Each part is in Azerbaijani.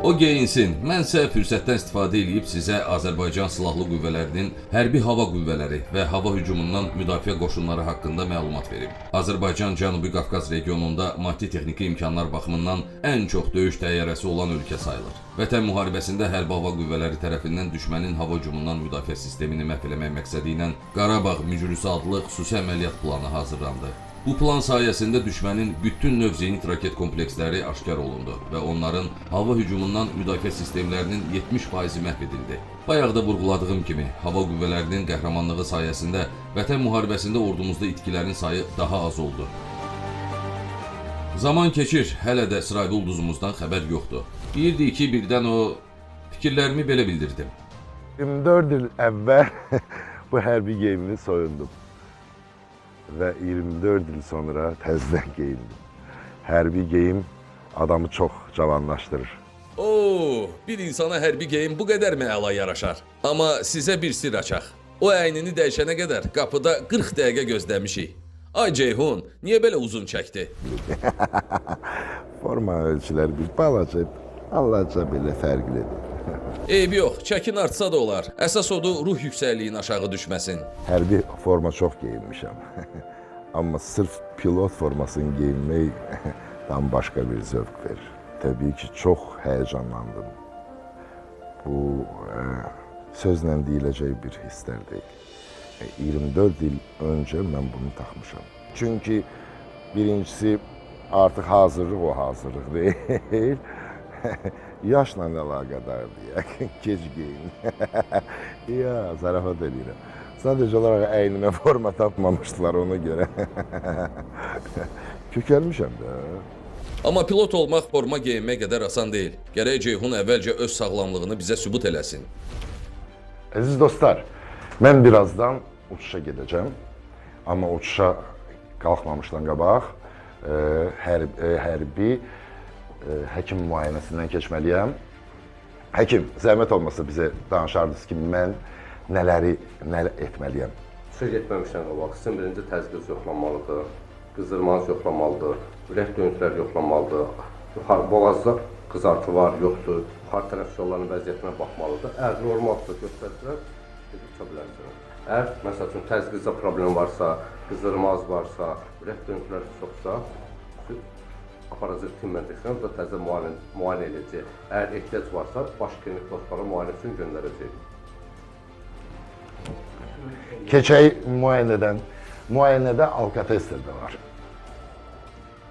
O geyinsin. Mənsə fürsətdən istifadə edib sizə Azərbaycan Silahlı Qüvvələrinin hərbi hava qüvvələri və hava hücumundan müdafiə qoşunları haqqında məlumat verim. Azərbaycan Cənubi Qafqaz regionunda maddi-texniki imkanlar baxımından ən çox döyüş təyyarəsi olan ölkə sayılır. Vətən müharibəsində hərbi hava qüvvələri tərəfindən düşmənin hava hücumundan müdafiə sistemini məhv etmək məqsədi ilə Qarabağ Mücrüsü adlı xüsusi əməliyyat planı hazırlandı. Bu plan sayəsində düşmənin bütün növ zenit raket kompleksləri aşkar olundu və onların hava hücumundan müdafiə sistemlərinin 70%-i məhv edildi. Bayaq da vurğuladığım kimi, hava qüvvələrinin qəhrəmanlığı sayəsində Vətən müharibəsində ordumuzda itkilərin sayı daha az oldu. Zaman keçir, hələ də İsrail ulduzumuzdan xəbər yoxdur. Deyirdi ki, birdən o fikirlərimi belə bildirdim. 24 il əvvəl bu hərbi geyimini soyundum. Və 24 il sonra təzədən geyindim. Hərbi geyim adamı çox cavanlaşdırır. Oo, bir insana hərbi geyim bu qədər mi əla yaraşar? Amma sizə bir sir açaq. O əynini dəyişənə qədər qapıda 40 dəqiqə gözləmişik. Ay Ceyhun, niyə belə uzun çəkdi? Forma ölçüləri bir balaca, allaca belə fərqlidir. Eybi yox, çəkin artsa da olar. Əsas odur ruh yüksəkliyin aşağı düşməsin. Hərbi forma çox geyinmişəm. Amma sırf pilot formasını geyinmək tam başqa bir zövq verir. Təbii ki, çox həyəcanlandım. Bu sözlə deyiləcək bir hisslər deyil. 24 il öncə mən bunu taxmışam. Çünki birincisi artıq hazırlıq o hazırlıq deyil. Yaşla əlaqədar deyək, gec geyin. Ya, zarafat edirəm. Sadəcə olaraq əynimə forma tapmamışdılar ona görə. Kökəlmişəm də. Amma pilot olmaq forma geyinmək qədər asan deyil. Gərək Ceyhun əvvəlcə öz sağlamlığını bizə sübut eləsin. Əziz dostlar, mən birazdan uçuşa gedəcəm. Amma uçuşa qalxmamışdan qabaq hərbi həkim müayinəsindən keçməliyəm. Həkim, zəhmət olmasa bizə danışardınız ki, mən nələr etməliyəm? Uçuşa getməmişdən qabaq, sizin birinci təzyiq yoxlanmalıdır, qızdırmanız yoxlanmalıdır, ürək döyüntülər yoxlanmalıdır, yuxarı boğazda qızartı var, yoxdur, yuxarı tənəffüs vəziyyətinə baxmalıdır. Əgər normalsa göstərsələr, uça bilərsiniz. Əgər, məsəl üçün, təzyiqdə problem varsa, qızdırmanız varsa, ürək döyüntüləri çoxsa, aparacaq tim məntəqəsindən da təzə müayinə edəcək. Əgər ehtiyac varsa, baş klinik dostları müayinə üçün göndərəcək. Keçək müayinədən. Müayinədə alkotester də var.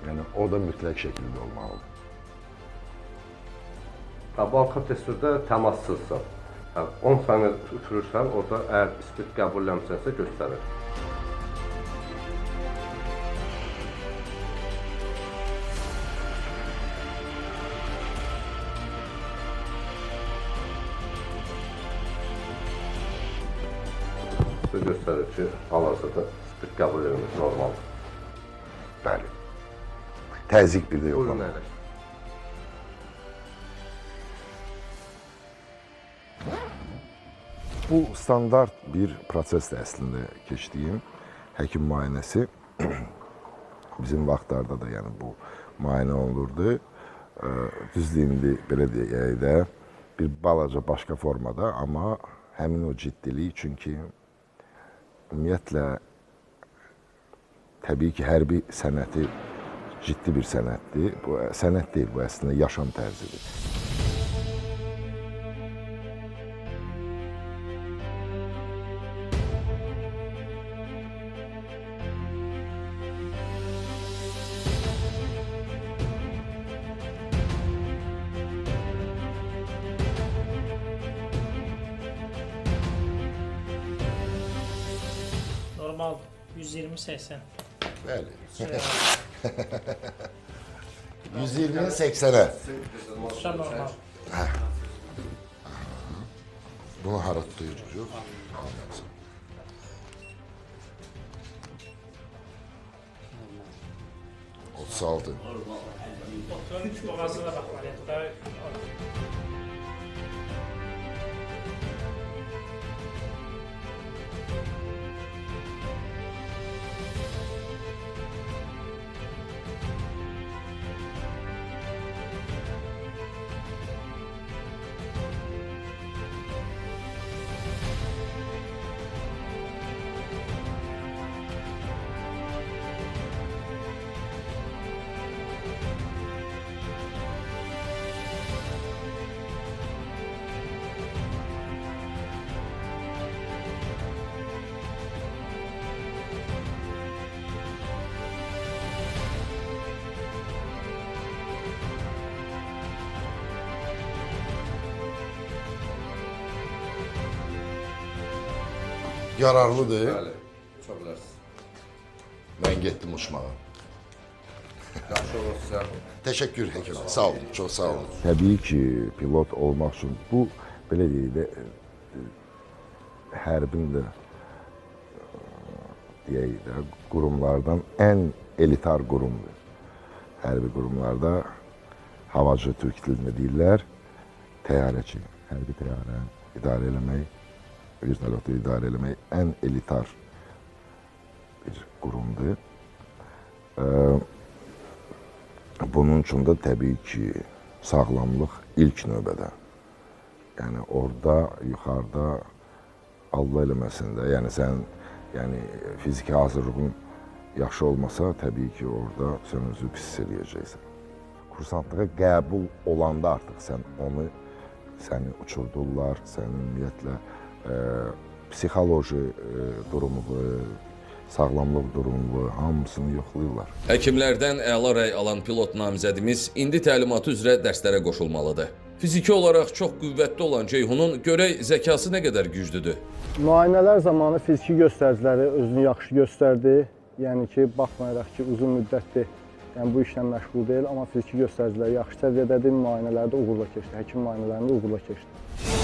Yəni, o da mütləq şəkildə olmalıdır. Bu alkotesterdə təmassızsa, 10 saniyə uçurursan, orada əgər spid qəbulləmsənsə göstərir. Göstərir ki, hal-hazırda spid qəbul edilmiş normaldır. Bəli. Təzyiq bir də yoxlanır. Bu standart bir prosesdir əslində keçdiyim həkim müayinəsi. Bizim vaxtlarda da yəni bu müayinə olunurdu. Düzdür, indi belə deyək də bir balaca başqa formada, amma həmin o ciddilik çünki ümumiyyətlə, təbii ki, hərbi sənəti ciddi bir sənətdir. Bu sənət deyil, bu əslində yaşam tərzidir. Normal 120-80. Bəli. 120-80-ə. Uçuşa normal. Bunu hara tutuyoruz? 36. Motorun boğazına baxmalıyıq da. Yararlıdır. Bəli, uça bilərsiniz. Mən getdim uçmağa. Yaxşı olun sizə. Təşəkkür həkim. Sağ olun, çox sağ olun. Təbii ki, pilot olmaq üçün bu belə deyək də hərbin də deyək də qurumlardan ən elitar qurumdur. Hərbi qurumlarda havacı türk dilində deyirlər, təyyarəçi, hərbi təyyarə idarə eləmək, vertolyotu idarə eləmək ən elitar bir qurumdur. Bunun üçün də təbii ki, sağlamlıq ilk növbədə. Yəni orada, yuxarıda Allah eləməsin də, yəni sən fiziki hazırlığın yaxşı olmasa, təbii ki, orada sən özü pis eləyəcəksən. Kursantlığa qəbul olanda artıq səni uçurdurlar, sənin ümumiyyətlə psixoloji durumu, sağlamlıq durumu, hamısını yoxlayırlar. Həkimlərdən əla rəy alan pilot namizədimiz indi təlimatı üzrə dərslərə qoşulmalıdır. Fiziki olaraq çox qüvvətli olan Ceyhunun görək zəkası nə qədər güclüdür. Müayinələr zamanı fiziki göstəriciləri özünü yaxşı göstərdi. Yəni ki, baxmayaraq ki, uzun müddətdir bu işlə məşğul deyil, amma fiziki göstəriciləri yaxşı səviyyədədir, müayinələri də uğurla keçdi, həkim müayinələrində uğurla keçdi.